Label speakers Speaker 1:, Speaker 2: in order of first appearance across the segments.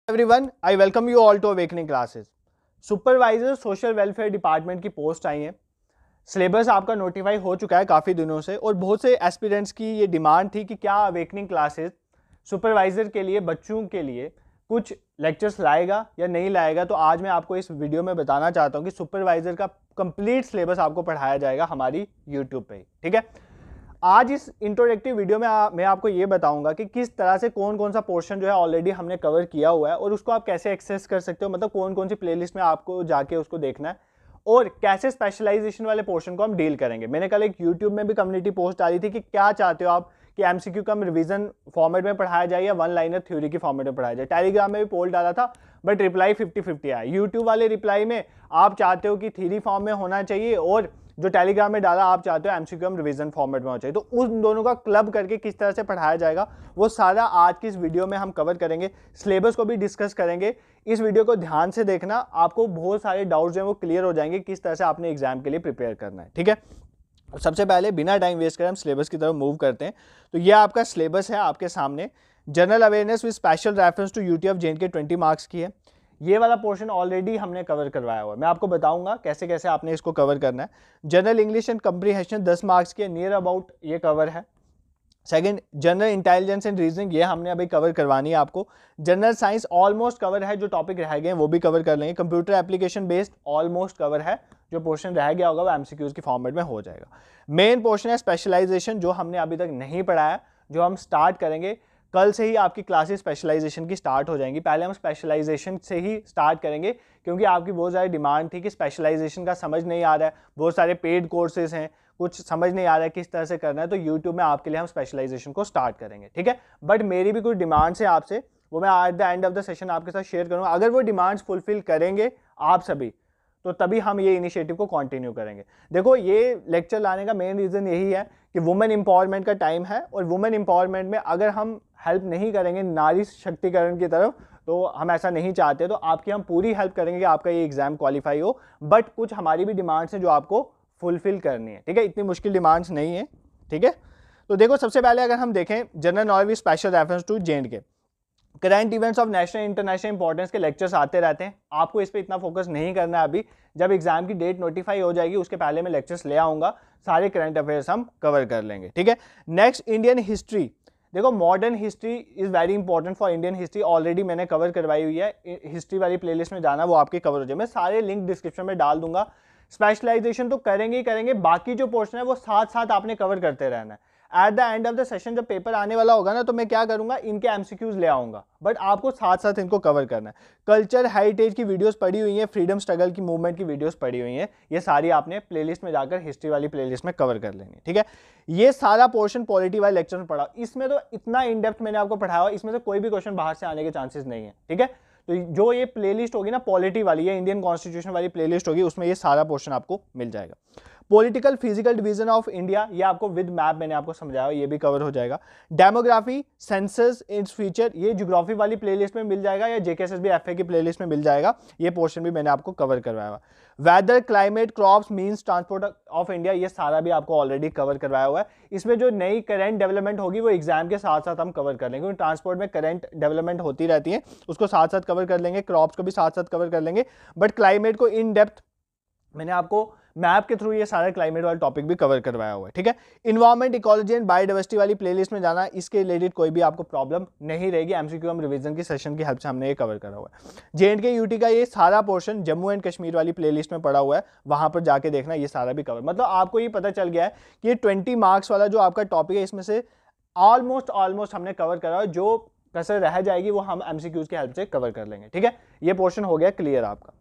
Speaker 1: Everyone, I welcome you all to Awakening Classes. Supervisor social welfare department की post आई है। Syllabus आपका notify हो चुका है काफ़ी दिनों से और बहुत से एस्पिरेंट्स की ये डिमांड थी कि क्या अवेकनिंग क्लासेस सुपरवाइजर के लिए, बच्चों के लिए कुछ लेक्चर्स लाएगा या नहीं लाएगा। तो आज मैं आपको इस वीडियो में बताना चाहता हूँ कि सुपरवाइजर का कंप्लीट सिलेबस आपको पढ़ाया जाएगा हमारी यूट्यूब पे ही। ठीक है, आज इस इंट्रोडक्टिव वीडियो में मैं आपको ये बताऊंगा कि किस तरह से कौन कौन सा पोर्शन जो है ऑलरेडी हमने कवर किया हुआ है और उसको आप कैसे एक्सेस कर सकते हो, मतलब कौन कौन सी प्लेलिस्ट में आपको जाके उसको देखना है और कैसे स्पेशलाइजेशन वाले पोर्शन को हम डील करेंगे। मैंने कल एक यूट्यूब में भी कम्युनिटी पोस्ट डाली थी कि क्या चाहते हो आप कि एमसीक्यू कम रिवीजन फॉर्मेट में पढ़ाया जाए या वन लाइनर थ्योरी की फॉर्मेट में पढ़ाया जाए। टेलीग्राम में भी पोल डाला था बट रिप्लाई 50-50 आया। यूट्यूब वाले रिप्लाई में आप चाहते हो कि थ्योरी फॉर्म में होना चाहिए और जो टेलीग्राम में डाला आप चाहते हो एमसीक्यू रिवीजन फॉर्मेट में होना चाहिए। तो उन दोनों का क्लब करके किस तरह से पढ़ाया जाएगा वो सारा आज की इस वीडियो में हम कवर करेंगे। सिलेबस को भी डिस्कस करेंगे। इस वीडियो को ध्यान से देखना, आपको बहुत सारे डाउट्स जो हैं वो क्लियर हो जाएंगे किस तरह से आपने एग्जाम के लिए प्रिपेयर करना है। ठीक है, सबसे पहले बिना टाइम वेस्ट करें हम सिलेबस की तरफ मूव करते हैं। तो ये आपका सिलेबस है आपके सामने। General awareness with special reference to UT of J and K 20 marks की है। ये वाला पोर्शन ऑलरेडी हमने कवर करवाया हुआ है, मैं आपको बताऊंगा कैसे कैसे आपने इसको कवर करना है। General English and comprehension 10 marks के नियर अबाउट ये कवर है। Second, general intelligence and reasoning, ये हमने अभी कवर करवानी है आपको। जनरल साइंस ऑलमोस्ट कवर है, जो टॉपिक रह गए हैं वो भी कवर कर लेंगे। Computer application based almost cover है, जो पोर्शन रह गया होगा वो एमसीक्यूज की फॉर्मेट में हो जाएगा। मेन पोर्शन है स्पेशलाइजेशन, जो हमने अभी तक नहीं पढ़ाया, जो हम स्टार्ट करेंगे कल से ही। आपकी क्लासेस स्पेशलाइजेशन की स्टार्ट हो जाएंगी। पहले हम स्पेशलाइजेशन से ही स्टार्ट करेंगे क्योंकि आपकी बहुत सारी डिमांड थी कि स्पेशलाइजेशन का समझ नहीं आ रहा है, बहुत सारे पेड कोर्सेज हैं, कुछ समझ नहीं आ रहा है किस तरह से करना है। तो यूट्यूब में आपके लिए हम स्पेशलाइजेशन को स्टार्ट करेंगे। ठीक है, बट मेरी भी कुछ डिमांड्स है आपसे, वो मैं at the end of the session आपके साथ शेयर करूंगा। अगर वो डिमांड्स फुलफिल करेंगे आप सभी तो तभी हम ये इनिशिएटिव को कंटिन्यू करेंगे। देखो, ये लेक्चर लाने का मेन रीजन यही है कि वुमेन इंपावरमेंट का टाइम है और वुमेन इंपावरमेंट में अगर हम हेल्प नहीं करेंगे नारी शक्तिकरण की तरफ तो हम ऐसा नहीं चाहते। तो आपकी हम पूरी हेल्प करेंगे कि आपका ये एग्जाम क्वालिफाई हो, बट कुछ हमारी भी डिमांड्स हैं जो आपको फुलफिल करनी है। ठीक है, इतनी मुश्किल डिमांड्स नहीं है। ठीक है, तो देखो सबसे पहले अगर हम देखें general knowledge with special reference to J and K, current events of national international importance के लेक्चर्स आते रहते हैं। आपको इस पे इतना फोकस नहीं करना है अभी, जब एग्जाम की डेट नोटिफाई हो जाएगी उसके पहले मैं लेक्चर्स ले आऊंगा, सारे करंट अफेयर्स हम कवर कर लेंगे। ठीक है, नेक्स्ट इंडियन हिस्ट्री। देखो, modern history is very important for Indian history, already मैंने कवर करवाई हुई है। हिस्ट्री वाली प्लेलिस्ट में जाना, वो आपकी कवर हो जाए। मैं सारे लिंक डिस्क्रिप्शन में डाल दूंगा। स्पेशलाइजेशन तो करेंगे ही करेंगे, बाकी जो पोर्शन है वो साथ साथ आपने कवर करते रहना है। At the end of the session जब पेपर आने वाला होगा ना, तो मैं क्या करूंगा, इनके एमसीक्यूज ले आऊंगा, बट आपको साथ साथ इनको कवर करना है। कल्चर हेरिटेज की वीडियोस पड़ी हुई हैं, फ्रीडम स्ट्रगल की मूवमेंट की वीडियोस पड़ी हुई हैं, ये सारी आपने प्लेलिस्ट में जाकर हिस्ट्री वाली प्लेलिस्ट में कवर कर लेनी है। ठीक है, ये सारा पोर्शन पॉलिटी वाले लेक्चर में पढ़ा, इसमें तो इतना इन डेप्थ मैंने आपको पढ़ाया, इसमें से कोई भी क्वेश्चन बाहर से आने के चांसेस नहीं है। ठीक है, तो जो ये प्लेलिस्ट होगी ना पॉलिटी वाली, ये इंडियन कॉन्स्टिट्यूशन वाली प्लेलिस्ट होगी, उसमें ये सारा पोर्शन आपको मिल जाएगा। Political physical division of India, ये आपको विद मैप मैंने आपको समझाया, ये भी कवर हो जाएगा। डेमोग्राफी, सेंसस इट्स फीचर, ये ज्योग्राफी वाली प्लेलिस्ट में मिल जाएगा या जेकेएसएसबी एफए की प्लेलिस्ट में मिल जाएगा, ये पोर्शन भी मैंने आपको कवर करवाया हुआ। Weather, climate, crops, means transport of India, ये सारा भी आपको ऑलरेडी कवर करवाया हुआ है। इसमें जो नई करंट डेवलपमेंट होगी वो एग्जाम के साथ साथ हम कवर कर लेंगे, क्योंकि ट्रांसपोर्ट में करंट डेवलपमेंट होती रहती है, उसको साथ साथ कवर कर लेंगे। क्रॉप्स को भी साथ साथ कवर कर लेंगे, बट क्लाइमेट को इन डेप्थ मैंने आपको मैप के थ्रू ये सारा क्लाइमेट वाला टॉपिक भी कवर करवाया हुआ है। ठीक है, इन्वायरमेंट, इकोलॉजी एंड बायोडाइवर्सिटी वाली प्लेलिस्ट में जाना, इसके रिलेटेड कोई भी आपको प्रॉब्लम नहीं रहेगी। एमसीक्यू हम रिवीजन की सेशन की हेल्प से हमने ये कवर करा हुआ है। जेएंडके यूटी का ये सारा पोर्शन जम्मू एंड कश्मीर वाली प्लेलिस्ट में पड़ा हुआ है, वहां पर जाके देखना, ये सारा भी कवर। मतलब आपको ये पता चल गया है कि ये 20 मार्क्स वाला जो आपका टॉपिक है, इसमें से ऑलमोस्ट हमने कवर करा है। जो कसर रह जाएगी वो हम एमसीक्यूज की हेल्प से कवर कर लेंगे। ठीक है, ये पोर्शन हो गया क्लियर आपका।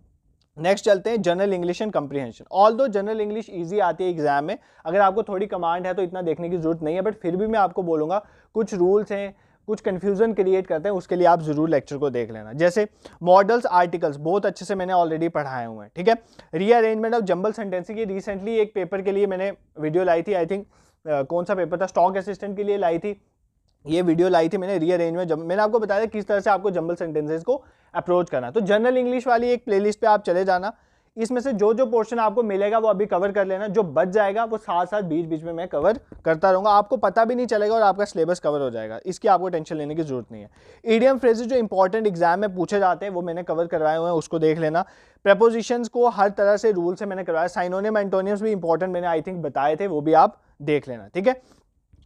Speaker 1: नेक्स्ट चलते हैं general English and comprehension. All दो जनरल इंग्लिश इजी आती है एग्जाम में, अगर आपको थोड़ी कमांड है तो इतना देखने की जरूरत नहीं है, बट फिर भी मैं आपको बोलूंगा कुछ रूल्स हैं, कुछ कंफ्यूजन क्रिएट करते हैं, उसके लिए आप जरूर लेक्चर को देख लेना। जैसे मॉडल्स, आर्टिकल्स बहुत अच्छे से मैंने ऑलरेडी पढ़ाए हुए हैं। ठीक है, रीअरेंजमेंट ऑफ जंबल सेंटेंसिंग, ये रिसेंटली एक पेपर के लिए मैंने वीडियो लाई थी, आई थिंक कौन सा पेपर था, स्टॉक असिस्टेंट के लिए लाई थी, ये वीडियो लाई थी मैंने रीअरेंजमेंट। मैंने आपको बताया किस तरह से आपको जंबल सेंटेंसेस को अप्रोच करना। तो जनरल इंग्लिश वाली एक प्लेलिस्ट पे आप चले जाना, इसमें से जो जो पोर्शन आपको मिलेगा वो अभी कवर कर लेना, जो बच जाएगा वो साथ साथ बीच बीच में मैं कवर करता रहूंगा, आपको पता भी नहीं चलेगा और आपका सिलेबस कवर हो जाएगा, इसकी आपको टेंशन लेने की जरूरत नहीं है। ईडियम फ्रेजेस जो इंपॉर्टेंट एग्जाम में पूछे जाते हैं वो मैंने कवर करवाए हुए हैं, उसको देख लेना। प्रेपोजिशंस को हर तरह से रूल से मैंने करवाया, साइनोनिम एंटोनियम्स भी इंपॉर्टेंट मैंने आई थिंक बताए थे, वो भी आप देख लेना, ठीक है।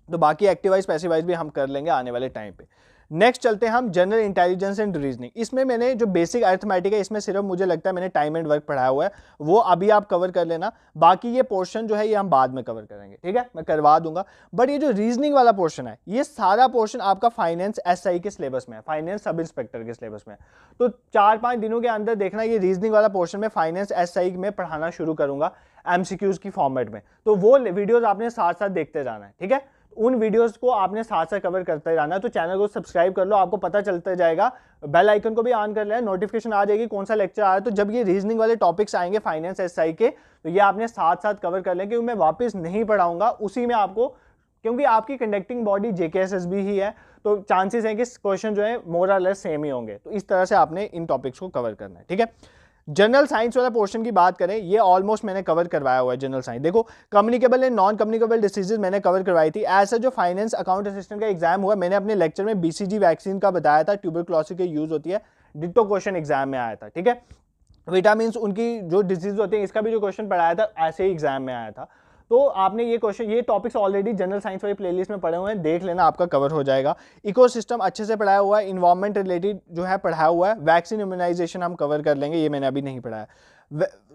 Speaker 1: तो बाकी एक्टिवाइज पैसिवाइज भी हम कर लेंगे आने वाले टाइम पे। नेक्स्ट चलते हैं हम जनरल इंटेलिजेंस एंड रीजनिंग। इसमें मैंने जो बेसिक अर्थमेटिक है इसमें सिर्फ मुझे लगता है मैंने टाइम एंड वर्क पढ़ाया हुआ है, वो अभी आप कवर कर लेना, बाकी ये पोर्शन जो है ये हम बाद में कवर करेंगे, ठीक है, मैं करवा दूंगा। बट ये जो रीजनिंग वाला पोर्शन है ये सारा पोर्शन आपका फाइनेंस एसआई के सिलेबस में है, फाइनेंस सब इंस्पेक्टर के सिलेबस में है। तो 4-5 दिनों के अंदर देखना ये रीजनिंग वाला पोर्शन में फाइनेंस एसआई में पढ़ाना शुरू करूंगा एमसीक्यूज की फॉर्मेट में, तो वो वीडियोज आपने साथ साथ देखते जाना है, ठीक है। उन वीडियोस को आपने साथ साथ कवर करते रहना है। तो चैनल को सब्सक्राइब कर लो, आपको पता चलता जाएगा, बेल आइकन को भी ऑन कर लेना, नोटिफिकेशन आ जाएगी कौन सा लेक्चर आ रहा है। तो जब ये रीजनिंग वाले टॉपिक्स आएंगे फाइनेंस एसआई के, तो ये आपने साथ साथ कवर कर लें, क्योंकि मैं वापस नहीं पढ़ाऊंगा उसी में आपको, क्योंकि आपकी कंडक्टिंग बॉडी जेकेएसएसबी ही है, तो चांसेस हैं कि क्वेश्चन जो है मोर और लेस सेम ही होंगे। तो इस तरह से आपने इन टॉपिक्स को कवर करना है, ठीक है। जनरल साइंस वाला पोर्शन की बात करें, ये ऑलमोस्ट मैंने कवर करवाया हुआ है जनरल साइंस। देखो communicable and non communicable diseases मैंने कवर करवाई थी। ऐसा जो फाइनेंस अकाउंट असिस्टेंट का एग्जाम हुआ, मैंने अपने लेक्चर में बीसीजी वैक्सीन का बताया था, ट्यूबरक्लोसिस के यूज होती है, डिट्टो क्वेश्चन एग्जाम में आया था, ठीक है। विटामिन उनकी जो डिजीज होती है इसका भी जो क्वेश्चन पढ़ाया था ऐसे ही एग्जाम में आया था। तो आपने ये क्वेश्चन, ये टॉपिक्स ऑलरेडी जनरल साइंस वाली प्लेलिस्ट में पढ़े हुए हैं, देख लेना, आपका कवर हो जाएगा। इकोसिस्टम अच्छे से पढ़ाया हुआ है, इन्वायरमेंट रिलेटेड जो है पढ़ाया हुआ है, वैक्सीन इम्यूनाइजेशन हम कवर कर लेंगे, ये मैंने अभी नहीं पढ़ाया।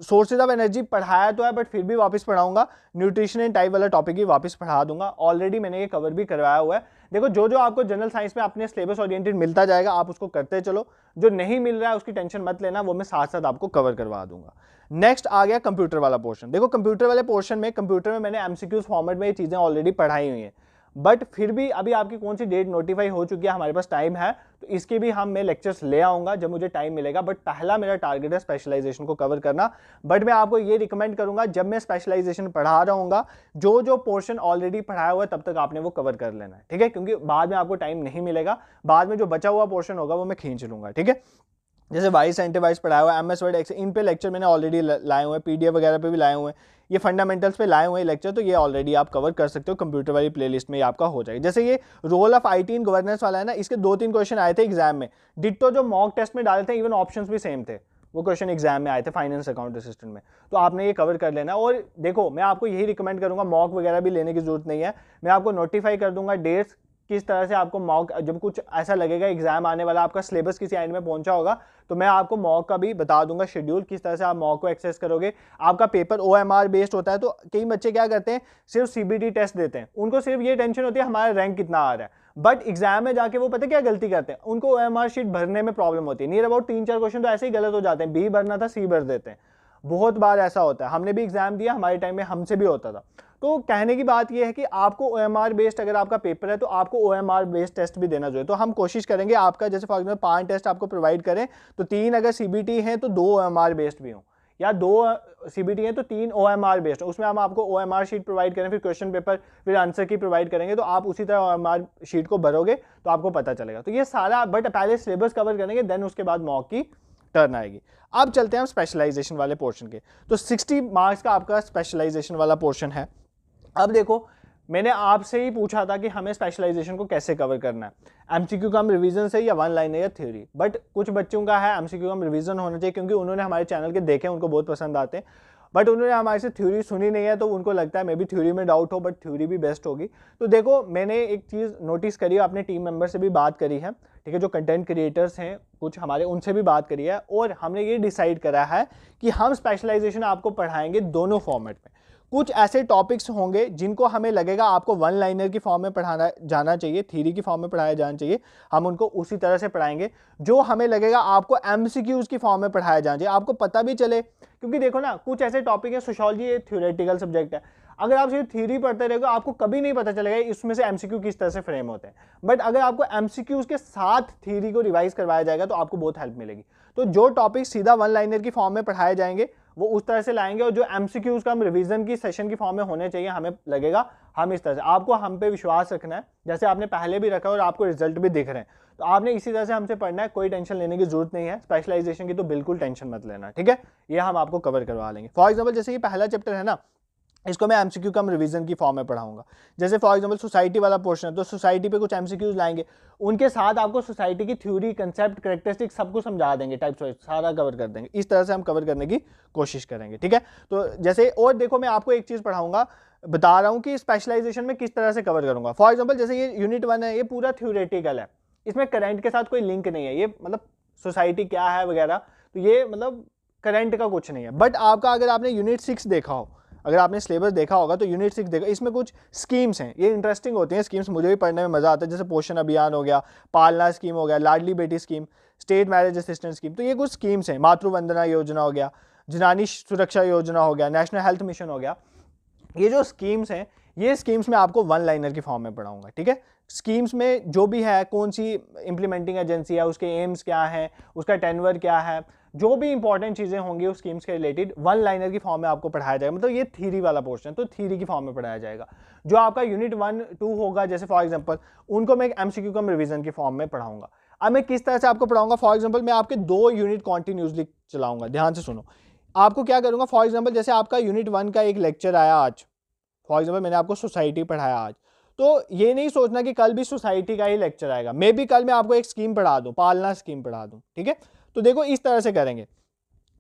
Speaker 1: सोर्सेज ऑफ एनर्जी पढ़ाया तो है बट फिर भी वापस पढ़ाऊंगा, न्यूट्रिशन एंड टाइप वाला टॉपिक ही वापस पढ़ा दूंगा, ऑलरेडी मैंने ये कवर भी करवाया हुआ है। देखो जो जो आपको जनरल साइंस में अपने सिलेबस ओरिएंटेड मिलता जाएगा आप उसको करते चलो, जो नहीं मिल रहा है उसकी टेंशन मत लेना, वो मैं साथ साथ आपको कवर करवा दूंगा। नेक्स्ट आ गया कंप्यूटर वाला पोर्शन। देखो कंप्यूटर वाले पोर्शन में, कंप्यूटर में मैंने एमसीक्यूज फॉर्मेट में ये चीजें ऑलरेडी पढ़ाई हुई हैं, बट फिर भी अभी आपकी कौन सी डेट नोटिफाई हो चुकी है, हमारे पास टाइम है, तो इसके भी मैं लेक्चर्स ले आऊंगा जब मुझे टाइम मिलेगा। बट पहला मेरा टारगेट है स्पेशलाइजेशन को कवर करना। बट मैं आपको ये रिकमेंड करूंगा जब मैं स्पेशलाइजेशन पढ़ा रहा हूँ, जो जो पोर्शन ऑलरेडी पढ़ाया हुआ है तब तक आपने वो कवर कर लेना है, ठीक है, क्योंकि बाद में आपको टाइम नहीं मिलेगा, बाद में जो बचा हुआ पोर्शन होगा वो मैं खींच लूंगा, ठीक है। जैसे वाइस एंटीवाइस पढ़ाया हुआ है, एमएस वर्ड, एक्सेल, इन पे लेक्चर मैंने ऑलरेडी लाए हुए हैं, पीडीएफ वगैरह पे भी लाए हुए हैं, ये फंडामेंटल्स पे लाए हुए हैं लेक्चर, तो ये ऑलरेडी आप कवर कर सकते हो, कंप्यूटर वाली प्लेलिस्ट में आपका हो जाएगा। जैसे ये role of IT in governance वाला है ना, इसके 2-3 क्वेश्चन आए थे एग्जाम में, डिट्टो जो मॉक टेस्ट में डाले थे, इवन ऑप्शंस भी सेम थे, वो क्वेश्चन एग्जाम में आए थे फाइनेंस अकाउंट असिस्टेंट में, तो आपने ये कवर कर लेना। और देखो मैं आपको यही रिकमेंड करूंगा, मॉक वगैरह भी लेने की जरूरत नहीं है, मैं आपको नोटिफाई कर दूंगा डेट्स, किस तरह से आपको मॉक, जब कुछ ऐसा लगेगा एग्जाम आने वाला, आपका सिलेबस किसी एंड में पहुंचा होगा, तो मैं आपको मॉक का भी बता दूंगा शेड्यूल, किस तरह से आप मॉक को एक्सेस करोगे। आपका पेपर ओएमआर बेस्ड होता है, तो कई बच्चे क्या करते हैं सिर्फ सीबीटी टेस्ट देते हैं, उनको सिर्फ ये टेंशन होती है हमारा रैंक कितना आ रहा है, बट एग्जाम में जाके वो पता क्या गलती करते हैं, उनको ओएमआर शीट भरने में प्रॉब्लम होती है, नियर अबाउट 3-4 क्वेश्चन तो ऐसे ही गलत हो जाते हैं, बी भरना था सी भर देते हैं, बहुत बार ऐसा होता है, हमने भी एग्जाम दिया, हमारे टाइम में हमसे भी होता था। तो कहने की बात यह है कि आपको ओएमआर बेस्ड अगर आपका पेपर है तो आपको ओएमआर बेस्ड टेस्ट भी देना चाहिए। तो हम कोशिश करेंगे आपका, जैसे फॉर एग्जाम्पल 5 टेस्ट आपको प्रोवाइड करें, तो 3 अगर सीबीटी हैं तो 2 ओएमआर बेस्ड भी हों, या 2 सीबीटी हैं तो 3 ओएमआर बेस्ड, उसमें हम आपको ओएमआर शीट प्रोवाइड करें, फिर क्वेश्चन पेपर, फिर आंसर की प्रोवाइड करेंगे, तो आप उसी तरह ओएमआर शीट को भरोगे तो आपको पता चलेगा। तो ये सारा, बट पहले सिलेबस कवर करेंगे, देन उसके बाद मॉक की टर्न आएगी। अब चलते हैं हम स्पेशलाइजेशन वाले पोर्शन के। तो 60 मार्क्स का आपका स्पेशलाइजेशन वाला पोर्शन है। अब देखो मैंने आपसे ही पूछा था कि हमें स्पेशलाइजेशन को कैसे कवर करना है, एमसीक्यू का हम रिवीजन से या वन लाइन या थ्योरी, बट कुछ बच्चों का है एमसीक्यू का हम रिवीजन होना चाहिए, क्योंकि उन्होंने हमारे चैनल के देखे, उनको बहुत पसंद आते हैं, बट उन्होंने हमारे से थ्योरी सुनी नहीं है, तो उनको लगता है मे बी थ्योरी में डाउट हो, बट थ्योरी भी बेस्ट होगी। तो देखो मैंने एक चीज़ नोटिस करी है, अपने टीम मेंबर से भी बात करी है, ठीक है, जो कंटेंट क्रिएटर्स हैं कुछ हमारे, उनसे भी बात करी है, और हमने ये डिसाइड करा है कि हम स्पेशलाइजेशन आपको पढ़ाएंगे दोनों फॉर्मेट में। कुछ ऐसे टॉपिक्स होंगे जिनको हमें लगेगा आपको वन लाइनर की फॉर्म में पढ़ाना जाना चाहिए, थ्योरी की फॉर्म में पढ़ाया जाना चाहिए, हम उनको उसी तरह से पढ़ाएंगे। जो हमें लगेगा आपको एमसीक्यूज की फॉर्म में पढ़ाया जाना चाहिए, आपको पता भी चले, क्योंकि देखो ना कुछ ऐसे टॉपिक है, सोशियोलॉजी एक थ्योरेटिकल सब्जेक्ट है, अगर आप सिर्फ थ्योरी पढ़ते रहोगे आपको कभी नहीं पता चलेगा इसमें से एमसीक्यू किस तरह से फ्रेम होते हैं, बट अगर आपको एमसीक्यूज के साथ थ्योरी को रिवाइज करवाया जाएगा तो आपको बहुत हेल्प मिलेगी। तो जो टॉपिक सीधा वन लाइनर की फॉर्म में पढ़ाए जाएंगे वो उस तरह से लाएंगे, और जो एमसीक्यूज का हम रिवीजन की सेशन की फॉर्म में होने चाहिए, हमें लगेगा हम इस तरह से, आपको हम पे विश्वास रखना है जैसे आपने पहले भी रखा है और आपको रिजल्ट भी दिख रहे हैं, तो आपने इसी तरह से हमसे पढ़ना है, कोई टेंशन लेने की जरूरत नहीं है, स्पेशलाइजेशन की तो बिल्कुल टेंशन मत लेना, ठीक है, ये हम आपको कवर करवा लेंगे। फॉर एग्जाम्पल जैसे ये पहला चैप्टर है ना, इसको मैं एमसीक्यू कम रिवीजन की फॉर्म में पढ़ाऊंगा। जैसे फॉर एग्जांपल सोसाइटी वाला पोर्शन है, तो सोसाइटी पे कुछ एमसीक्यूज लाएंगे, उनके साथ आपको सोसाइटी की थ्योरी, कंसेप्ट, कैरेक्टरिस्टिक सब कुछ समझा देंगे, टाइप्स वाइज सारा कवर कर देंगे, इस तरह से हम कवर करने की कोशिश करेंगे, ठीक है। तो जैसे और देखो, मैं आपको एक चीज़ पढ़ाऊंगा, बता रहा हूँ कि स्पेशलाइजेशन में किस तरह से कवर करूंगा। फॉर एग्जाम्पल जैसे ये यूनिट 1 है, ये पूरा थ्योरेटिकल है, इसमें करंट के साथ कोई लिंक नहीं है, ये मतलब सोसाइटी क्या है वगैरह, तो ये मतलब करंट का कुछ नहीं है। बट आपका अगर आपने यूनिट 6 देखा हो, अगर आपने सिलेबस देखा होगा तो यूनिट 6 देखा, इसमें कुछ स्कीम्स हैं, ये इंटरेस्टिंग होती हैं स्कीम्स, मुझे भी पढ़ने में मजा आता है, जैसे पोषण अभियान हो गया, पालना स्कीम हो गया, Ladli Beti scheme, state marriage assistance scheme, तो ये कुछ स्कीम्स हैं, मातृ वंदना योजना हो गया, जनानी सुरक्षा योजना हो गया, नेशनल हेल्थ मिशन हो गया, ये जो स्कीम्स हैं, ये स्कीम्स में आपको वन लाइनर की फॉर्म में पढ़ाऊंगा, ठीक है। स्कीम्स में जो भी है, कौन सी इंप्लीमेंटिंग एजेंसी है, उसके एम्स क्या है, उसका टेनवर क्या है, जो भी इंपॉर्टेंट चीज़ें होंगी उस स्कीम्स के रिलेटेड वन लाइनर की फॉर्म में आपको पढ़ाया जाएगा। मतलब ये थ्योरी वाला पोर्शन है, तो थ्योरी की फॉर्म में पढ़ाया जाएगा। जो आपका यूनिट 1, 2 होगा, जैसे फॉर एग्जांपल, उनको मैं एक एमसीक्यू कम रिवीजन की फॉर्म में पढ़ाऊंगा। अब मैं किस तरह से आपको पढ़ाऊंगा, फॉर एग्जाम्पल मैं आपके 2 यूनिट कॉन्टिन्यूसली चलाऊंगा, ध्यान से सुनो। आपको क्या करूंगा, फॉर एग्जाम्पल जैसे आपका यूनिट 1 का एक लेक्चर आया आज, फॉर एग्जाम्पल मैंने आपको सोसाइटी पढ़ाया आज, तो ये नहीं सोचना कि कल भी सोसाइटी का ही लेक्चर आएगा, मे बी कल मैं आपको एक स्कीम पढ़ा दूं, पालना स्कीम पढ़ा दूं, ठीक है। तो देखो इस तरह से करेंगे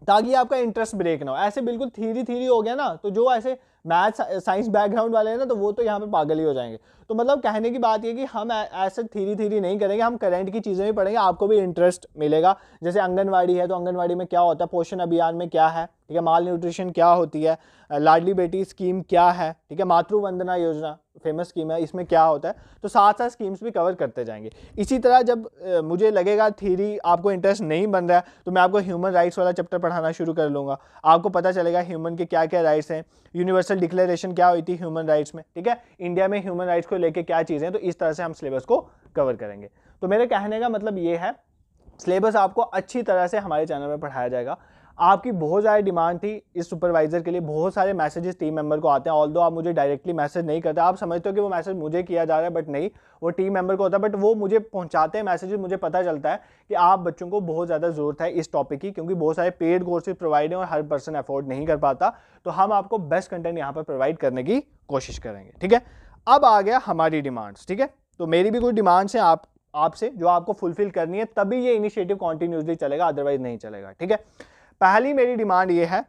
Speaker 1: ताकि आपका इंटरेस्ट ब्रेक ना हो। ऐसे बिल्कुल थ्योरी हो गया ना, तो जो ऐसे मैथ साइंस बैकग्राउंड वाले हैं ना, तो वो तो यहाँ पे पागल ही हो जाएंगे। तो मतलब कहने की बात ये कि हम ऐसे थ्योरी नहीं करेंगे, हम करंट की चीज़ें भी पढ़ेंगे, आपको भी इंटरेस्ट मिलेगा। जैसे आंगनवाड़ी है, तो आंगनवाड़ी में क्या होता है, पोषण अभियान में क्या है, ठीक है, माल न्यूट्रिशन क्या होती है, लाडली बेटी स्कीम क्या है, ठीक है, मातृ वंदना योजना फेमस स्कीम है, इसमें क्या होता है, तो साथ साथ स्कीम्स भी कवर करते जाएंगे। इसी तरह जब मुझे लगेगा थ्योरी आपको इंटरेस्ट नहीं बन रहा है, तो मैं आपको ह्यूमन राइट्स वाला चैप्टर पढ़ाना शुरू कर लूँगा, आपको पता चलेगा ह्यूमन के क्या क्या राइट्स हैं, यूनिवर्सल डिक्लेरेशन क्या हुई थी ह्यूमन राइट्स में, ठीक है, इंडिया में ह्यूमन राइट्स को लेके क्या चीज़ें हैं, तो इस तरह से हम सिलेबस को कवर करेंगे। तो मेरे कहने का मतलब ये है, सिलेबस आपको अच्छी तरह से हमारे चैनल में पढ़ाया जाएगा। आपकी बहुत ज़्यादा डिमांड थी इस सुपरवाइजर के लिए, बहुत सारे मैसेजेस टीम मेंबर को आते हैं, ऑल्दो आप मुझे डायरेक्टली मैसेज नहीं करते, आप समझते हो कि वो मैसेज मुझे किया जा रहा है, बट नहीं, वो टीम मेंबर को होता है, बट वो मुझे पहुंचाते हैं मैसेजेस, मुझे पता चलता है कि आप बच्चों को बहुत ज़्यादा ज़रूरत है इस टॉपिक की, क्योंकि बहुत सारे पेड कोर्सेज प्रोवाइड हैं और हर पर्सन अफोर्ड नहीं कर पाता, तो हम आपको बेस्ट कंटेंट यहाँ पर प्रोवाइड करने की कोशिश करेंगे, ठीक है। अब आ गया हमारी डिमांड्स, ठीक है, तो मेरी भी कुछ डिमांड्स हैं आपसे जो आपको फुलफिल करनी है, तभी ये इनिशिएटिव कॉन्टिन्यूसली चलेगा, अदरवाइज नहीं चलेगा, ठीक है। पहली मेरी डिमांड ये है,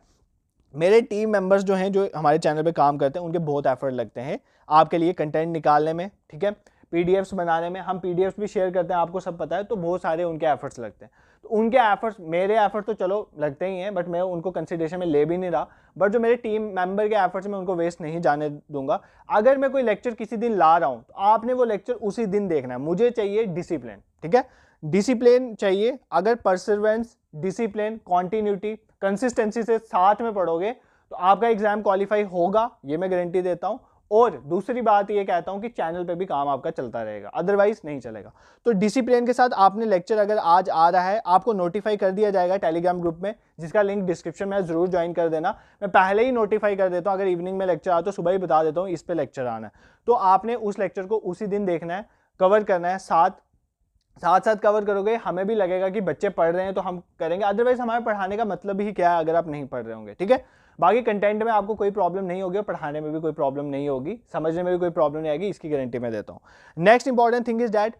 Speaker 1: मेरे टीम मेंबर्स जो हैं, जो हमारे चैनल पे काम करते हैं, उनके बहुत एफर्ट लगते हैं आपके लिए कंटेंट निकालने में, ठीक है, पीडीएफ्स बनाने में, हम पीडीएफ्स भी शेयर करते हैं, आपको सब पता है, तो बहुत सारे उनके एफर्ट्स लगते हैं। तो उनके एफर्ट्स, मेरे एफर्ट्स तो चलो लगते ही हैं, बट मैं उनको कंसिडरेशन में ले भी नहीं रहा, बट जो मेरे टीम मेंबर के एफर्ट्स मैं उनको वेस्ट नहीं जाने दूंगा। अगर मैं कोई लेक्चर किसी दिन ला रहा हूँ, तो आपने वो लेक्चर उसी दिन देखना है, मुझे चाहिए डिसिप्लिन, ठीक है, डिसिप्लिन चाहिए। अगर परसिवरेंस, डिसिप्लिन, कॉन्टिन्यूटी, कंसिस्टेंसी से साथ में पढ़ोगे तो आपका एग्जाम क्वालिफाई होगा, ये मैं गारंटी देता हूं। और दूसरी बात ये कहता हूं कि चैनल पे भी काम आपका चलता रहेगा, अदरवाइज नहीं चलेगा। तो डिसिप्लिन के साथ आपने लेक्चर अगर आज आ रहा है, आपको नोटिफाई कर दिया जाएगा टेलीग्राम ग्रुप में, जिसका लिंक डिस्क्रिप्शन में, जरूर ज्वाइन कर देना। मैं पहले ही नोटिफाई कर देता हूं, अगर इवनिंग में लेक्चर आ तो सुबह ही बता देता हूं इस पे लेक्चर आना है, तो आपने उस लेक्चर को उसी दिन देखना है, कवर करना है, साथ साथ कवर करोगे, हमें भी लगेगा कि बच्चे पढ़ रहे हैं तो हम करेंगे, अदरवाइज हमारे पढ़ाने का मतलब ही क्या है अगर आप नहीं पढ़ रहे होंगे, ठीक है। बाकी कंटेंट में आपको कोई प्रॉब्लम नहीं होगी और पढ़ाने में भी कोई प्रॉब्लम नहीं होगी, समझने में भी कोई प्रॉब्लम नहीं आएगी, इसकी गारंटी मैं देता हूं। Next important thing is that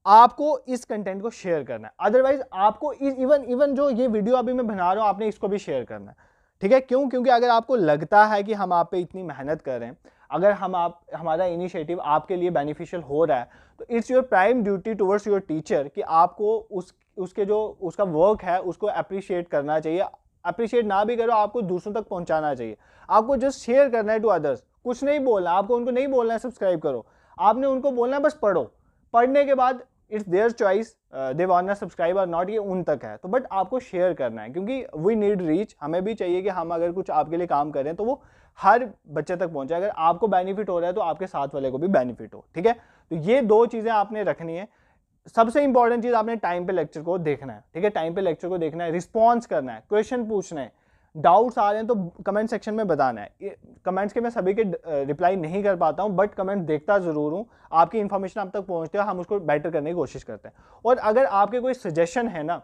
Speaker 1: आपको इस कंटेंट को शेयर करना है, अदरवाइज आपको इवन जो ये वीडियो अभी मैं बना रहा हूं, आपने इसको भी शेयर करना है, ठीक है। क्यों? क्योंकि अगर आपको लगता है कि हम आप पे इतनी मेहनत कर रहे हैं, अगर हमारा इनिशिएटिव आपके लिए बेनिफिशियल हो रहा है, तो it's your prime duty towards your teacher कि आपको उसके जो उसका वर्क है उसको अप्रिशिएट करना चाहिए। अप्रिशिएट ना भी करो, आपको दूसरों तक पहुंचाना चाहिए, आपको जस्ट शेयर करना है टू अदर्स, कुछ नहीं बोलना, आपको उनको नहीं बोलना है सब्सक्राइब करो, आपने उनको बोलना है बस पढ़ो, पढ़ने के बाद it's their choice, they want subscribe और नॉट, ये उन तक है। तो बट आपको शेयर करना है, क्योंकि वी नीड रीच, हमें भी चाहिए कि हम अगर कुछ आपके लिए काम करें तो वो हर बच्चे तक पहुंचे, अगर आपको बेनिफिट हो रहा है तो आपके साथ वाले को भी बेनिफिट हो, ठीक है। तो ये दो चीजें आपने रखनी है। सबसे इंपॉर्टेंट चीज, आपने टाइम पे लेक्चर को देखना है, ठीक है, टाइम पे लेक्चर को देखना है, रिस्पॉन्स करना है, क्वेश्चन पूछना है, डाउट्स आ रहे हैं तो कमेंट सेक्शन में बताना है। कमेंट्स के मैं सभी के रिप्लाई नहीं कर पाता हूं, बट कमेंट देखता ज़रूर हूं। आपकी इन्फॉर्मेशन आप तक पहुंचती है, हम उसको बेटर करने की कोशिश करते हैं। और अगर आपके कोई सजेशन है ना,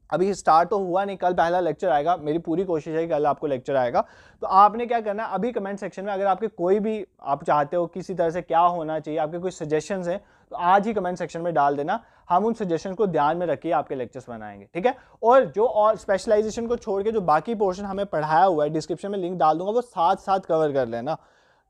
Speaker 1: अभी स्टार्ट तो हुआ नहीं, कल पहला लेक्चर आएगा, मेरी पूरी कोशिश है कि कल आपको लेक्चर आएगा, तो आपने क्या करना है, अभी कमेंट सेक्शन में अगर आपके कोई भी आप चाहते हो किसी तरह से क्या होना चाहिए, आपके कोई सजेशंस हैं, तो आज ही कमेंट सेक्शन में डाल देना। हम उन सजेशन को ध्यान में रखिए आपके लेक्चर्स बनाएंगे, ठीक है। और जो और स्पेशलाइजेशन को छोड़ के जो बाकी पोर्शन हमें पढ़ाया हुआ है, डिस्क्रिप्शन में लिंक डाल दूंगा, वो साथ साथ कवर कर लेना,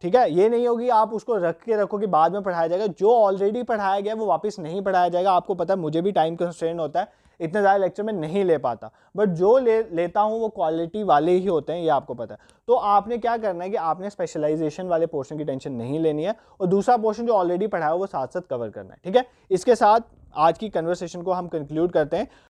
Speaker 1: ठीक है। ये नहीं होगी आप उसको रख के रखो कि बाद में पढ़ाया जाएगा। जो ऑलरेडी पढ़ाया गया वो वापस नहीं पढ़ाया जाएगा। आपको पता है मुझे भी टाइम कंस्ट्रेंट होता है, इतने ज़्यादा लेक्चर में नहीं ले पाता, बट जो लेता हूँ वो क्वालिटी वाले ही होते हैं, ये आपको पता है। तो आपने क्या करना है कि आपने स्पेशलाइजेशन वाले पोर्शन की टेंशन नहीं लेनी है, और दूसरा पोर्शन जो ऑलरेडी पढ़ाया है वो साथ साथ कवर करना है, ठीक है। इसके साथ आज की कन्वर्सेशन को हम कंक्लूड करते हैं।